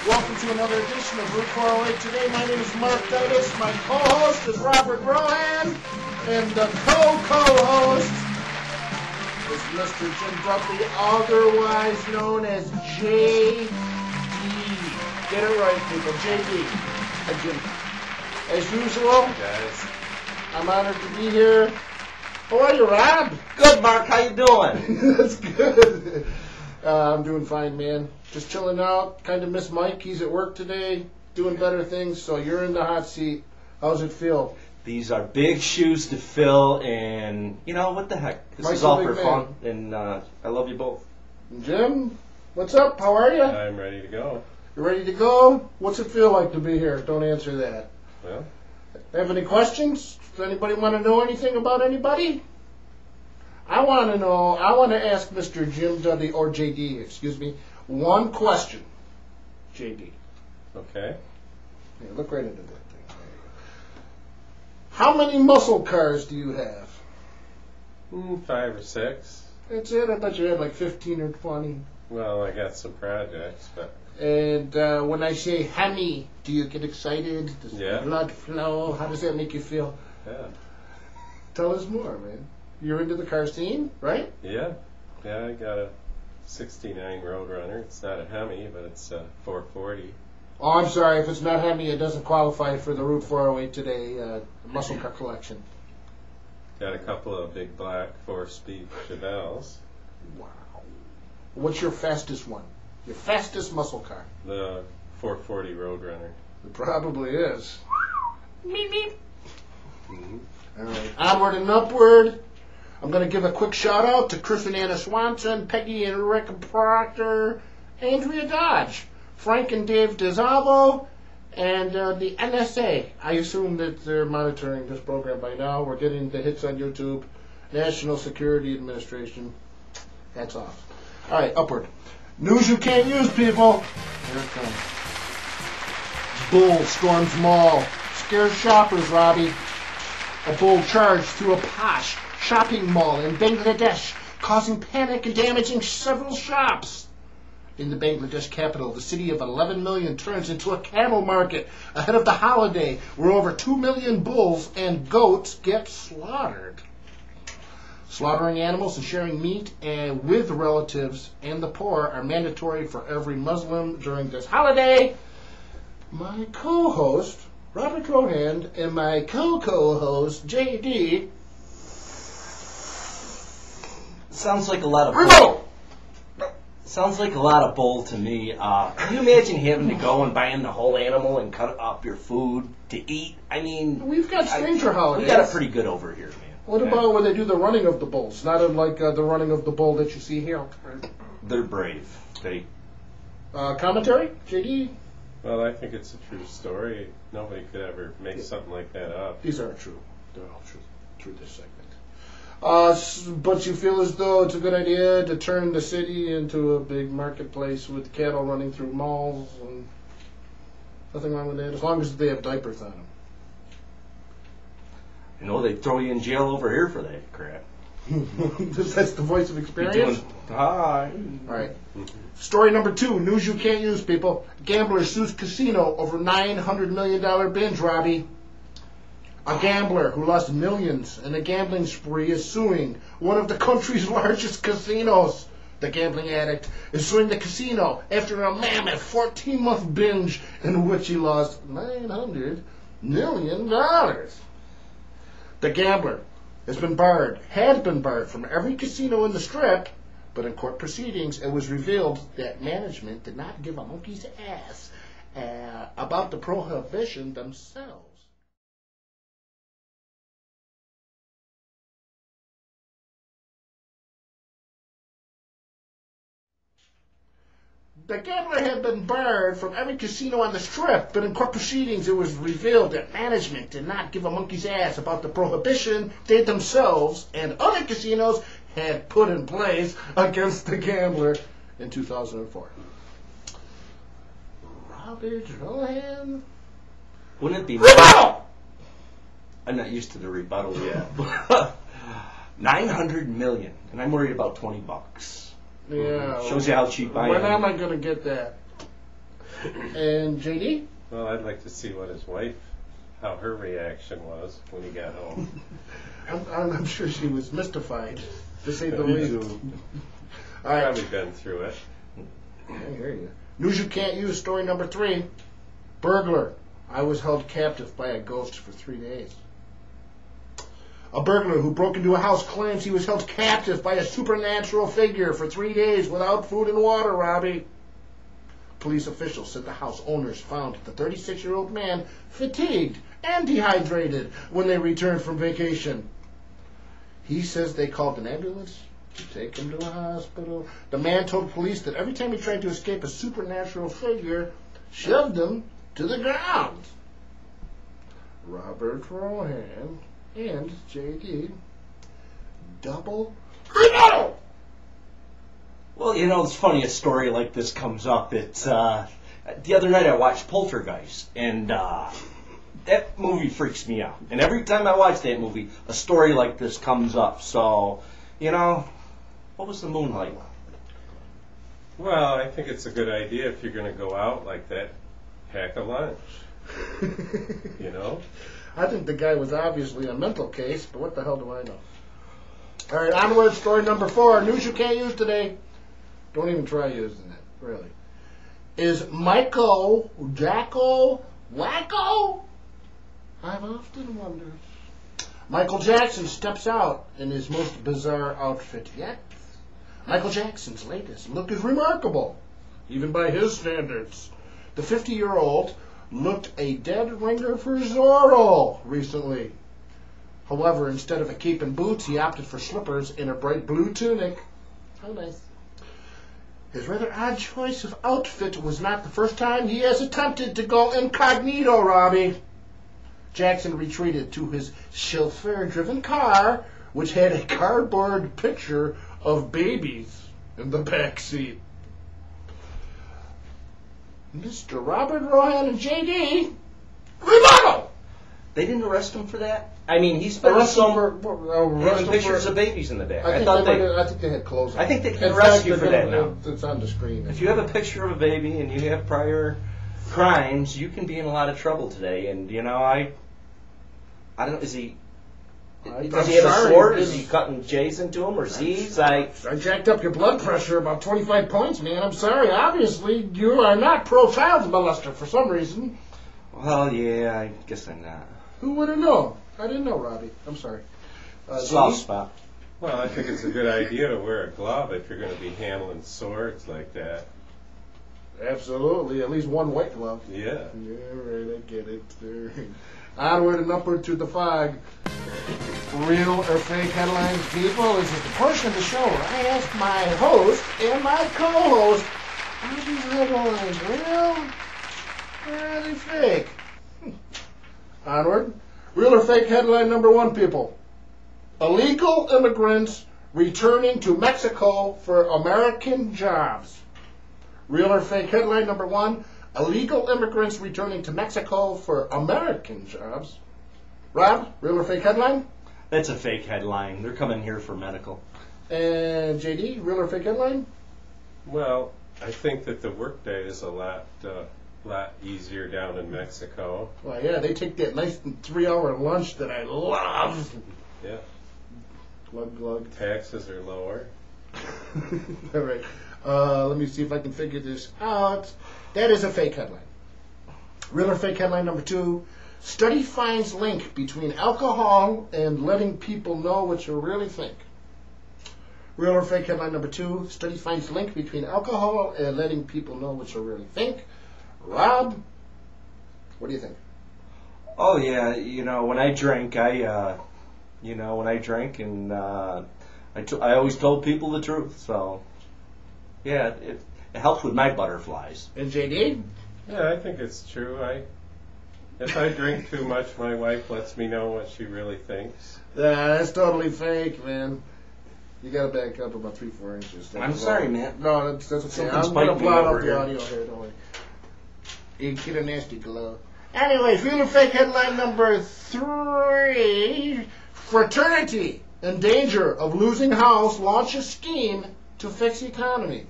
Welcome to another edition of Route 408 Today. My name is Mark Titus. My co-host is Robert Rohan. And the co-host is Mr. Jim Dudley, otherwise known as JD. Get it right, people. JD. Hi, Jim. As usual, Guys. I'm honored to be here. How are you, Rob? Good, Mark. How you doing? That's good. I'm doing fine, man. Just chilling out. Kind of miss Mike. He's at work today, doing better things. So you're in the hot seat. How's it feel? These are big shoes to fill, and you know what the heck? This Mike's is all a for big fun, and I love you both. Jim, what's up? How are you? I'm ready to go. You ready to go? What's it feel like to be here? Don't answer that. Well, Have any questions? Does anybody want to know anything about anybody? I want to ask Mr. Jim Dudley, or JD, excuse me, one question. JD. okay. Here, look right into that thing. There you go. How many muscle cars do you have? 5 or 6. That's it? I thought you had like 15 or 20. Well, I got some projects, but And when I say Hemi, do you get excited? Does Yeah. blood flow? How does that make you feel? yeah. Tell us more, man. You're into the car scene, right? Yeah. Yeah, I got a 69 Roadrunner. It's not a Hemi, but it's a 440. Oh, I'm sorry. If it's not Hemi, it doesn't qualify for the Route 408 Today muscle car collection. Got a couple of big black 4-speed Chevelles. Wow. What's your fastest one? Your fastest muscle car? The 440 Roadrunner. It probably is. Beep, beep. Mm-hmm. All right. Onward and upward. I'm going to give a quick shout out to Chris and Anna Swanson, Peggy and Rick Proctor, Andrea Dodge, Frank and Dave DeZavo, and the NSA. I assume that they're monitoring this program by now. We're getting the hits on YouTube. National Security Administration. Hats off. All right, upward. News you can't use, people. Here it comes. Bull storms mall. Scares shoppers, Robbie. A bull charged through a posh shopping mall in Bangladesh, causing panic and damaging several shops. In the Bangladesh capital, the city of 11 million turns into a cattle market ahead of the holiday, where over 2 million bulls and goats get slaughtered. Slaughtering animals and sharing meat with relatives and the poor are mandatory for every Muslim during this holiday. My co-host, Robert Rohan, and my co-host, JD. Sounds like a lot of Remote! Sounds like a lot of bull to me. Can you imagine having to go and buying the whole animal and cut up your food to eat? I mean, We've got stranger holidays. we got it pretty good over here, man. What about when they do the running of the bulls? Not unlike the running of the bull that you see here. They're brave. They Commentary? JD? Well, I think it's a true story. Nobody could ever make something like that up. These aren't true. They're all true through this segment. But you feel as though it's a good idea to turn the city into a big marketplace with cattle running through malls and nothing wrong with that, as long as they have diapers on them. You know, they throw you in jail over here for that crap. That's the voice of experience? You're doing, hi. All right. Story number 2, news you can't use, people. Gambler sues casino over $900 million binge, Robbie. A gambler who lost millions in a gambling spree is suing one of the country's largest casinos. The gambling addict is suing the casino after a mammoth 14-month binge in which he lost $900 million. The gambler had been barred from every casino in the Strip, but in court proceedings it was revealed that management did not give a monkey's ass about the prohibition themselves. The gambler had been barred from every casino on the Strip, but in court proceedings it was revealed that management did not give a monkey's ass about the prohibition they themselves and other casinos had put in place against the gambler in 2004. Robert Rohan? Wouldn't it be? I'm not used to the rebuttal yet. 900 million, and I'm worried about $20. Yeah. Shows you how cheap I When am. am I going to get that? And JD? Well, I'd like to see what his wife, how her reaction was when he got home. I'm sure she was mystified, to say the Me least. too. All right. Probably been through it. I hear you. News you can't use, story number 3. Burglar. I was held captive by a ghost for 3 days. A burglar who broke into a house claims he was held captive by a supernatural figure for 3 days without food and water, Robbie. Police officials said the house owners found the 36-year-old man fatigued and dehydrated when they returned from vacation. He says they called an ambulance to take him to a hospital. The man told police that every time he tried to escape, a supernatural figure shoved him to the ground. Robert Rohan and JD double rebuttal. Well, you know, it's funny a story like this comes up. It's the other night I watched Poltergeist, and that movie freaks me out. And every time I watch that movie, a story like this comes up. So, you know, what was the Moonlight one? Well, I think it's a good idea if you're going to go out like that, pack a lunch. You know? I think the guy was obviously a mental case, but what the hell do I know? All right, onward, story number 4. News you can't use today. Don't even try using it, really. Is Michael Jacko wacko? I've often wondered. Michael Jackson steps out in his most bizarre outfit yet. Michael Jackson's latest look is remarkable, even by his standards. The 50-year-old looked a dead ringer for Zorro recently. However, instead of a cape and boots, he opted for slippers in a bright blue tunic. How nice. His rather odd choice of outfit was not the first time he has attempted to go incognito, Robbie. Jackson retreated to his chauffeur-driven car, which had a cardboard picture of babies in the back seat. Mr. Robert Rohan and JD, rebuttal! They didn't arrest him for that? I mean, he spent Arrest some him for- having pictures of babies in the back. I think they had clothes on. I think they can In arrest fact, you for they're that gonna- now. It's on the screen. If you have a picture of a baby and you have prior crimes, you can be in a lot of trouble today. And you know, I don't know. Is he? Does he have a sorry, sword? this- Is he cutting J's into him or Z's? I jacked up your blood pressure about 25 points, man. I'm sorry. Obviously, you are not pro-child molester for some reason. well, yeah, I guess I'm not. Who would have known? I didn't know, Robbie. I'm sorry. Soft JD? spot. Well, I think it's a good idea to wear a glove if you're going to be handling swords like that. Absolutely. At least one white glove. Yeah. Yeah, right. I get it. Onward and upward to the fog. Real or fake headlines, people? This is the portion of the show where I ask my host and my co-host, are these headlines real or are they fake? Onward. Real or fake headline number 1, people. Illegal immigrants returning to Mexico for American jobs. Real or fake headline number 1. Illegal immigrants returning to Mexico for American jobs. Rob, real or fake headline? That's a fake headline. They're coming here for medical. And JD, real or fake headline? Well, I think that the workday is a lot easier down in Mexico. Well, yeah, they take that nice 3-hour lunch that I love. Yeah. Glug, glug. Taxes are lower. All right. Let me see if I can figure this out. That is a fake headline. Real or fake headline number 2. Study finds link between alcohol and letting people know what you really think. Real or fake headline number 2. Study finds link between alcohol and letting people know what you really think. Rob, what do you think? Oh yeah, you know when I drink, I always told people the truth. So yeah, it helps with my butterflies. And JD? Yeah, I think it's true. If I drink too much, my wife lets me know what she really thinks. That's totally fake, man. You gotta back up about 3-4 inches. I'm sorry, man. No, that's okay. Something's I'm gonna biting me blot over out the here. audio here, don't worry. You get a nasty glow. Anyways, real or fake headline number 3. Fraternity in danger of losing house launches scheme to fix economy.